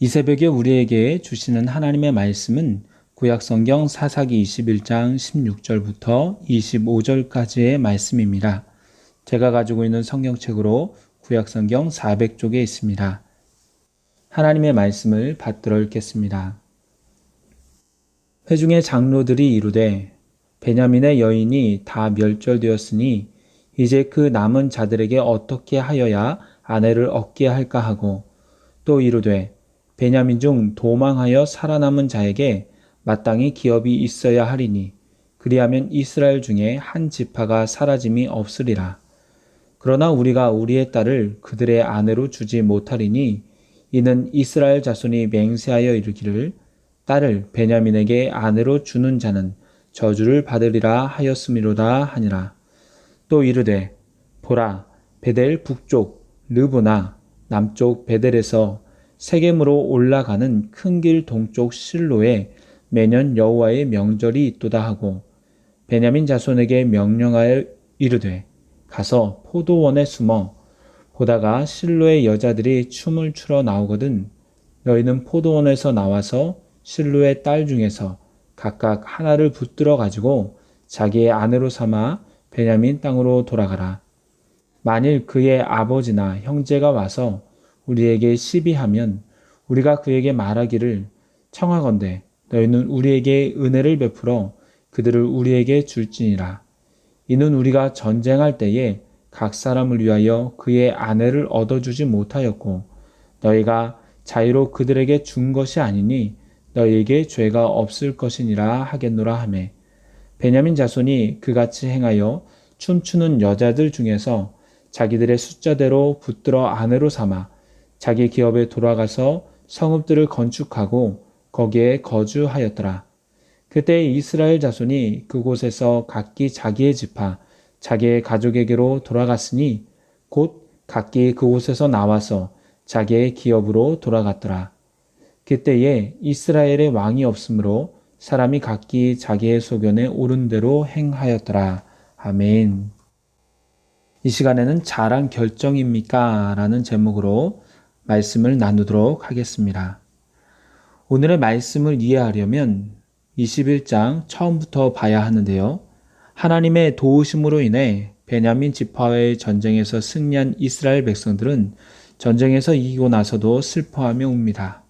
이 새벽에 우리에게 주시는 하나님의 말씀은 구약성경 사사기 21장 16절부터 25절까지의 말씀입니다. 제가 가지고 있는 성경책으로 구약성경 400쪽에 있습니다. 하나님의 말씀을 받들어 읽겠습니다. 회중의 장로들이 이르되 베냐민의 여인이 다 멸절되었으니 이제 그 남은 자들에게 어떻게 하여야 아내를 얻게 할까 하고, 또 이르되 베냐민 중 도망하여 살아남은 자에게 마땅히 기업이 있어야 하리니 그리하면 이스라엘 중에 한 지파가 사라짐이 없으리라. 그러나 우리가 우리의 딸을 그들의 아내로 주지 못하리니 이는 이스라엘 자손이 맹세하여 이르기를 딸을 베냐민에게 아내로 주는 자는 저주를 받으리라 하였음이로다 하니라. 또 이르되 보라, 베델 북쪽 르보나 남쪽 베델에서 세겜으로 올라가는 큰 길 동쪽 실로에 매년 여호와의 명절이 있도다 하고, 베냐민 자손에게 명령하여 이르되 가서 포도원에 숨어 보다가 실로의 여자들이 춤을 추러 나오거든 너희는 포도원에서 나와서 실로의 딸 중에서 각각 하나를 붙들어 가지고 자기의 아내로 삼아 베냐민 땅으로 돌아가라. 만일 그의 아버지나 형제가 와서 우리에게 시비하면 우리가 그에게 말하기를 청하건대 너희는 우리에게 은혜를 베풀어 그들을 우리에게 줄지니라. 이는 우리가 전쟁할 때에 각 사람을 위하여 그의 아내를 얻어주지 못하였고 너희가 자유로 그들에게 준 것이 아니니 너희에게 죄가 없을 것이니라 하겠노라 하매, 베냐민 자손이 그같이 행하여 춤추는 여자들 중에서 자기들의 숫자대로 붙들어 아내로 삼아 자기 기업에 돌아가서 성읍들을 건축하고 거기에 거주하였더라. 그때 이스라엘 자손이 그곳에서 각기 자기의 지파, 자기의 가족에게로 돌아갔으니 곧 각기 그곳에서 나와서 자기의 기업으로 돌아갔더라. 그때에 이스라엘의 왕이 없으므로 사람이 각기 자기의 소견에 옳은 대로 행하였더라. 아멘. 이 시간에는 잘한 결정입니까? 라는 제목으로 말씀을 나누도록 하겠습니다. 오늘의 말씀을 이해하려면 21장 처음부터 봐야 하는데요. 하나님의 도우심으로 인해 베냐민 지파와의 전쟁에서 승리한 이스라엘 백성들은 전쟁에서 이기고 나서도 슬퍼하며 웁니다.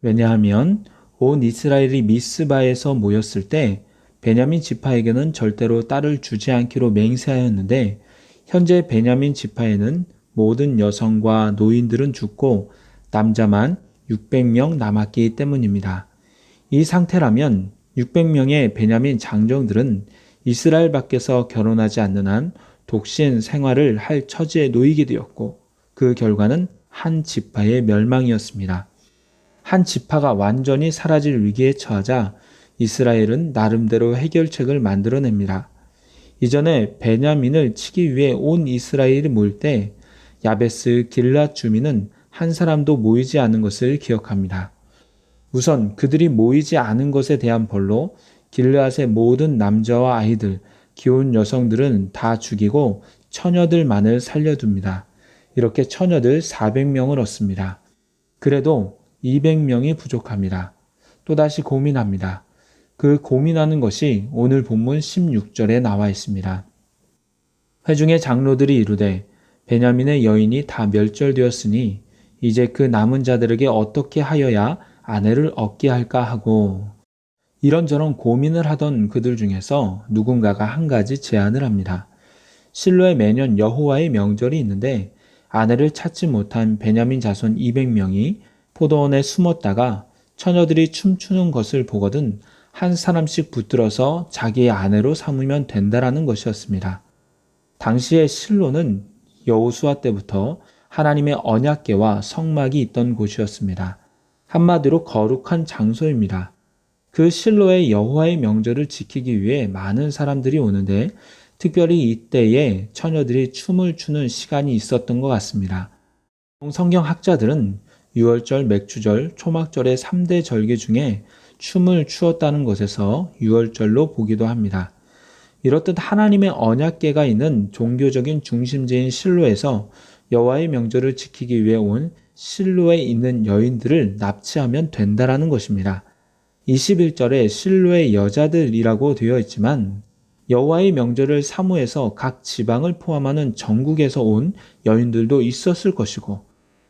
왜냐하면 온 이스라엘이 미스바에서 모였을 때 베냐민 지파에게는 절대로 딸을 주지 않기로 맹세하였는데 현재 베냐민 지파에는 모든 여성과 노인들은 죽고 남자만 600명 남았기 때문입니다. 이 상태라면 600명의 베냐민 장정들은 이스라엘 밖에서 결혼하지 않는 한 독신 생활을 할 처지에 놓이게 되었고 그 결과는 한 지파의 멸망이었습니다. 한 지파가 완전히 사라질 위기에 처하자 이스라엘은 나름대로 해결책을 만들어냅니다. 이전에 베냐민을 치기 위해 온 이스라엘이 모일 때 야베스 길랏 주민은 한 사람도 모이지 않은 것을 기억합니다. 우선 그들이 모이지 않은 것에 대한 벌로 길르앗의 모든 남자와 아이들, 귀여운 여성들은 다 죽이고 처녀들만을 살려둡니다. 이렇게 처녀들 400명을 얻습니다. 그래도 200명이 부족합니다. 또다시 고민합니다. 그 고민하는 것이 오늘 본문 16절에 나와 있습니다. 회중의 장로들이 이르되 베냐민의 여인이 다 멸절되었으니 이제 그 남은 자들에게 어떻게 하여야 아내를 얻게 할까 하고, 이런저런 고민을 하던 그들 중에서 누군가가 한 가지 제안을 합니다. 실로에 매년 여호와의 명절이 있는데 아내를 찾지 못한 베냐민 자손 200명이 포도원에 숨었다가 처녀들이 춤추는 것을 보거든 한 사람씩 붙들어서 자기의 아내로 삼으면 된다라는 것이었습니다. 당시의 실로는 여호수아 때부터 하나님의 언약궤와 성막이 있던 곳이었습니다. 한마디로 거룩한 장소입니다. 그 실로의 여호와의 명절을 지키기 위해 많은 사람들이 오는데 특별히 이때에 처녀들이 춤을 추는 시간이 있었던 것 같습니다. 성경학자들은 유월절, 맥주절, 초막절의 3대 절기 중에 춤을 추었다는 것에서 유월절로 보기도 합니다. 이렇듯 하나님의 언약궤가 있는 종교적인 중심지인 실로에서 여호와의 명절을 지키기 위해 온 실로에 있는 여인들을 납치하면 된다라는 것입니다. 21절에 실로의 여자들이라고 되어 있지만 여호와의 명절을 사모해서 각 지방을 포함하는 전국에서 온 여인들도 있었을 것이고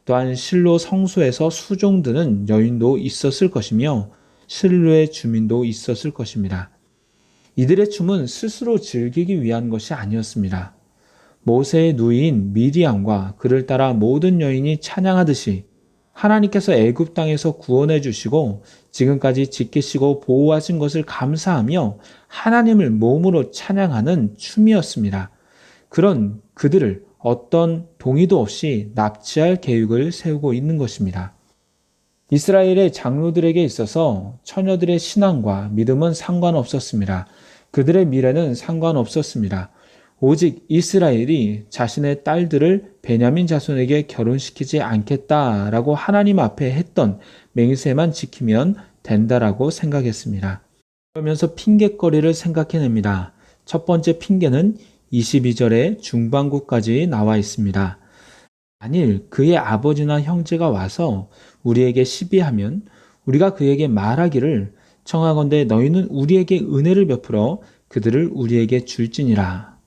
또한 실로 성소에서 수종드는 여인도 있었을 것이며 실로의 주민도 있었을 것입니다. 이들의 춤은 스스로 즐기기 위한 것이 아니었습니다. 모세의 누이인 미디암과 그를 따라 모든 여인이 찬양하듯이 하나님께서 애굽 땅에서 구원해 주시고 지금까지 지키시고 보호하신 것을 감사하며 하나님을 몸으로 찬양하는 춤이었습니다. 그런 그들을 어떤 동의도 없이 납치할 계획을 세우고 있는 것입니다. 이스라엘의 장로들에게 있어서 처녀들의 신앙과 믿음은 상관없었습니다. 그들의 미래는 상관없었습니다. 오직 이스라엘이 자신의 딸들을 베냐민 자손에게 결혼시키지 않겠다라고 하나님 앞에 했던 맹세만 지키면 된다라고 생각했습니다. 그러면서 핑곗거리를 생각해냅니다. 첫 번째 핑계는 22절의 중반부까지 나와 있습니다. 만일 그의 아버지나 형제가 와서 우리에게 시비하면 우리가 그에게 말하기를 청하건대 너희는 우리에게 은혜를 베풀어 그들을 우리에게 줄지니라.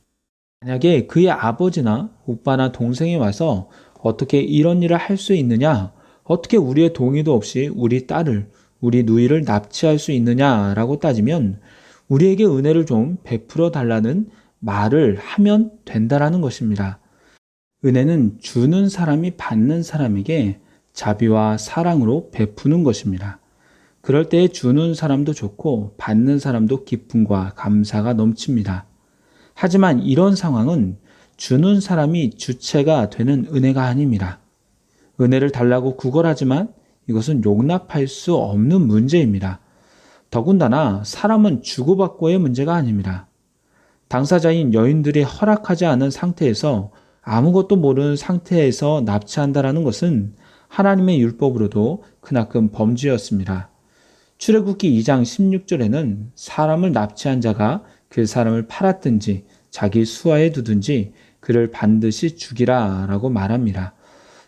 만약에 그의 아버지나 오빠나 동생이 와서 어떻게 이런 일을 할 수 있느냐? 어떻게 우리의 동의도 없이 우리 딸을, 우리 누이를 납치할 수 있느냐라고 따지면 우리에게 은혜를 좀 베풀어 달라는 말을 하면 된다라는 것입니다. 은혜는 주는 사람이 받는 사람에게 자비와 사랑으로 베푸는 것입니다. 그럴 때 주는 사람도 좋고 받는 사람도 기쁨과 감사가 넘칩니다. 하지만 이런 상황은 주는 사람이 주체가 되는 은혜가 아닙니다. 은혜를 달라고 구걸하지만 이것은 용납할 수 없는 문제입니다. 더군다나 사람은 주고받고의 문제가 아닙니다. 당사자인 여인들이 허락하지 않은 상태에서 아무것도 모르는 상태에서 납치한다라는 것은 하나님의 율법으로도 크나큰 범죄였습니다. 출애굽기 2장 16절에는 사람을 납치한 자가 그 사람을 팔았든지 자기 수하에 두든지 그를 반드시 죽이라 라고 말합니다.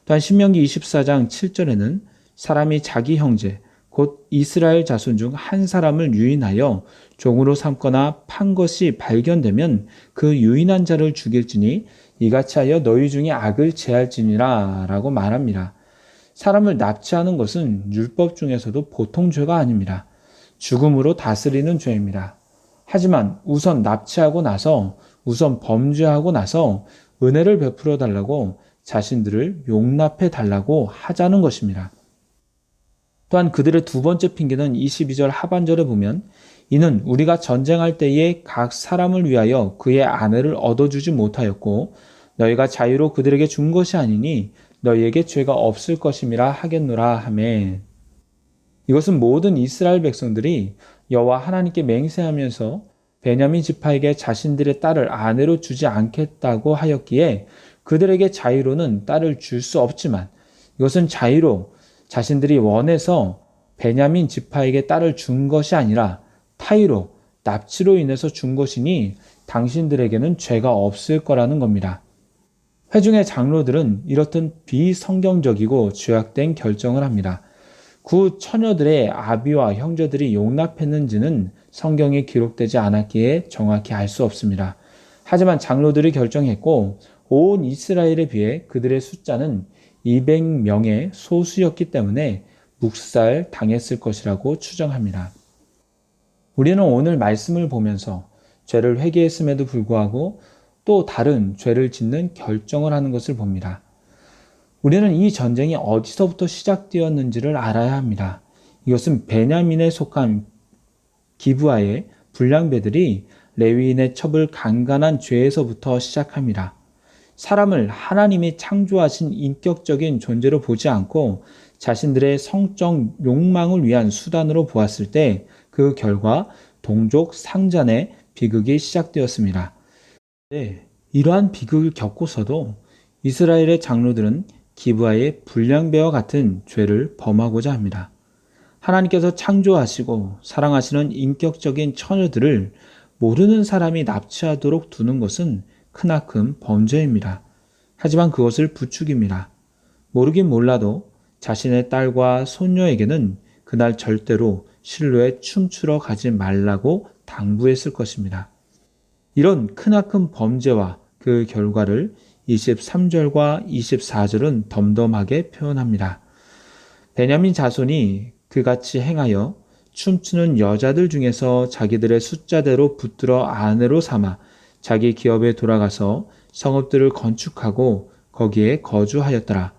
또한 신명기 24장 7절에는 사람이 자기 형제 곧 이스라엘 자손 중 한 사람을 유인하여 종으로 삼거나 판 것이 발견되면 그 유인한 자를 죽일지니 이같이 하여 너희 중에 악을 제할지니라 라고 말합니다. 사람을 납치하는 것은 율법 중에서도 보통 죄가 아닙니다. 죽음으로 다스리는 죄입니다. 하지만 우선 납치하고 나서 우선 범죄하고 나서 은혜를 베풀어 달라고 자신들을 용납해 달라고 하자는 것입니다. 또한 그들의 두 번째 핑계는 22절 하반절에 보면 이는 우리가 전쟁할 때에 각 사람을 위하여 그의 아내를 얻어주지 못하였고 너희가 자유로 그들에게 준 것이 아니니 너희에게 죄가 없을 것임이라 하겠노라 하매. 이것은 모든 이스라엘 백성들이 여호와 하나님께 맹세하면서 베냐민 지파에게 자신들의 딸을 아내로 주지 않겠다고 하였기에 그들에게 자유로는 딸을 줄 수 없지만 이것은 자유로 자신들이 원해서 베냐민 지파에게 딸을 준 것이 아니라 타의로 납치로 인해서 준 것이니 당신들에게는 죄가 없을 거라는 겁니다. 회중의 장로들은 이렇듯 비성경적이고 죄악된 결정을 합니다. 구 처녀들의 아비와 형제들이 용납했는지는 성경에 기록되지 않았기에 정확히 알 수 없습니다. 하지만 장로들이 결정했고 온 이스라엘에 비해 그들의 숫자는 200명의 소수였기 때문에 묵살 당했을 것이라고 추정합니다. 우리는 오늘 말씀을 보면서 죄를 회개했음에도 불구하고 또 다른 죄를 짓는 결정을 하는 것을 봅니다. 우리는 이 전쟁이 어디서부터 시작되었는지를 알아야 합니다. 이것은 베냐민에 속한 기브아의 불량배들이 레위인의 첩을 강간한 죄에서부터 시작합니다. 사람을 하나님이 창조하신 인격적인 존재로 보지 않고 자신들의 성적 욕망을 위한 수단으로 보았을 때 그 결과 동족 상잔의 비극이 시작되었습니다. 네, 이러한 비극을 겪고서도 이스라엘의 장로들은 기브아의 불량배와 같은 죄를 범하고자 합니다. 하나님께서 창조하시고 사랑하시는 인격적인 처녀들을 모르는 사람이 납치하도록 두는 것은 크나큰 범죄입니다. 하지만 그것을 부추깁니다. 모르긴 몰라도 자신의 딸과 손녀에게는 그날 절대로 실로에 춤추러 가지 말라고 당부했을 것입니다. 이런 크나큰 범죄와 그 결과를 23절과 24절은 덤덤하게 표현합니다. 베냐민 자손이 그같이 행하여 춤추는 여자들 중에서 자기들의 숫자대로 붙들어 아내로 삼아 자기 기업에 돌아가서 성읍들을 건축하고 거기에 거주하였더라.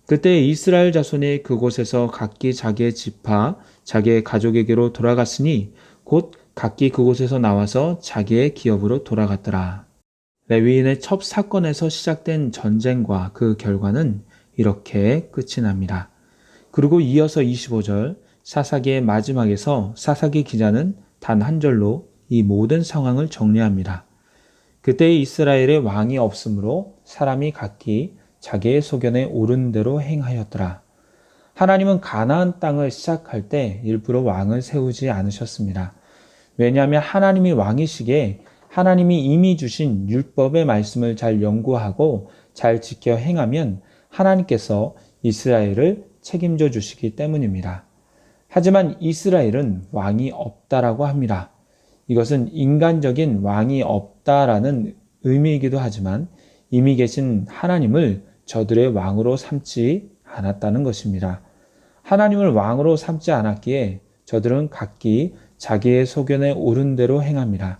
그때 이스라엘 자손이 그곳에서 각기 자기의 지파, 자기의 가족에게로 돌아갔으니 곧 각기 그곳에서 나와서 자기의 기업으로 돌아갔더라. 레위인의 첩 사건에서 시작된 전쟁과 그 결과는 이렇게 끝이 납니다. 그리고 이어서 25절 사사기의 마지막에서 사사기 기자는 단 한 절로 이 모든 상황을 정리합니다. 그때 이스라엘에 왕이 없으므로 사람이 각기 자기의 소견에 오른 대로 행하였더라. 하나님은 가나안 땅을 시작할 때 일부러 왕을 세우지 않으셨습니다. 왜냐하면 하나님이 왕이시기에 하나님이 이미 주신 율법의 말씀을 잘 연구하고 잘 지켜 행하면 하나님께서 이스라엘을 책임져 주시기 때문입니다. 하지만 이스라엘은 왕이 없다라고 합니다. 이것은 인간적인 왕이 없다라는 의미이기도 하지만 이미 계신 하나님을 저들의 왕으로 삼지 않았다는 것입니다. 하나님을 왕으로 삼지 않았기에 저들은 각기 자기의 소견에 오른 대로 행합니다.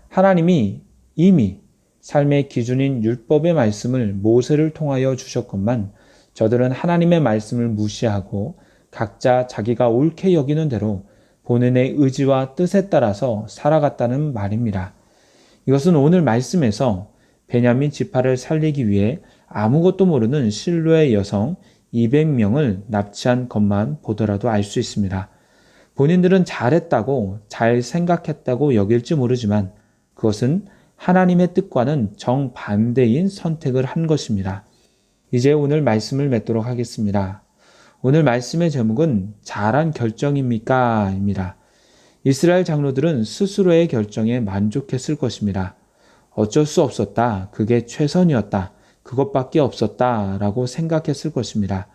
하나님이 이미 삶의 기준인 율법의 말씀을 모세를 통하여 주셨건만 저들은 하나님의 말씀을 무시하고 각자 자기가 옳게 여기는 대로 본인의 의지와 뜻에 따라서 살아갔다는 말입니다. 이것은 오늘 말씀에서 베냐민 지파를 살리기 위해 아무것도 모르는 실로의 여성 200명을 납치한 것만 보더라도 알 수 있습니다. 본인들은 잘했다고 잘 생각했다고 여길지 모르지만 그것은 하나님의 뜻과는 정반대인 선택을 한 것입니다. 이제 오늘 말씀을 맺도록 하겠습니다. 오늘 말씀의 제목은 잘한 결정입니까? 입니다. 이스라엘 장로들은 스스로의 결정에 만족했을 것입니다. 어쩔 수 없었다. 그게 최선이었다. 그것밖에 없었다. 라고 생각했을 것입니다.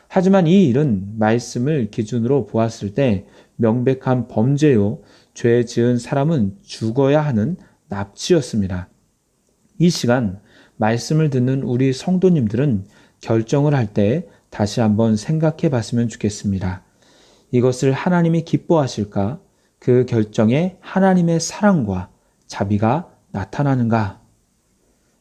하지만 이 일은 말씀을 기준으로 보았을 때 명백한 범죄요, 죄 지은 사람은 죽어야 하는 납치였습니다. 이 시간 말씀을 듣는 우리 성도님들은 결정을 할 때 다시 한번 생각해 봤으면 좋겠습니다. 이것을 하나님이 기뻐하실까? 그 결정에 하나님의 사랑과 자비가 나타나는가?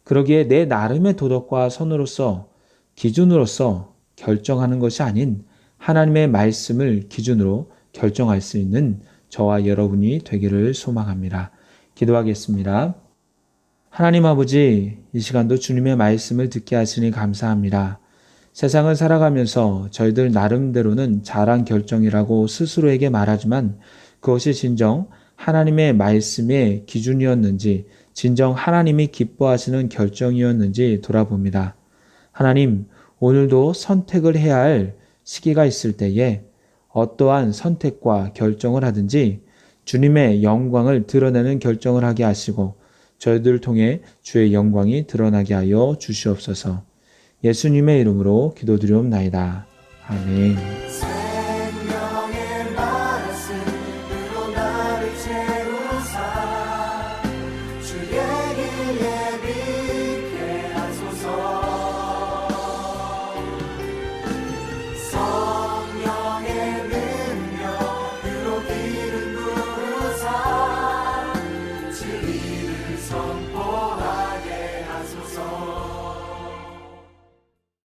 그러기에 내 나름의 도덕과 선으로서 기준으로서 결정하는 것이 아닌 하나님의 말씀을 기준으로 결정할 수 있는 저와 여러분이 되기를 소망합니다. 기도하겠습니다. 하나님 아버지, 이 시간도 주님의 말씀을 듣게 하시니 감사합니다. 세상을 살아가면서 저희들 나름대로는 잘한 결정이라고 스스로에게 말하지만 그것이 진정 하나님의 말씀의 기준이었는지, 진정 하나님이 기뻐하시는 결정이었는지 돌아봅니다. 하나님, 오늘도 선택을 해야 할 시기가 있을 때에 어떠한 선택과 결정을 하든지 주님의 영광을 드러내는 결정을 하게 하시고 저희들을 통해 주의 영광이 드러나게 하여 주시옵소서. 예수님의 이름으로 기도드리옵나이다. 아멘. 생명의 말씀으로 나를 채우사 주의 길에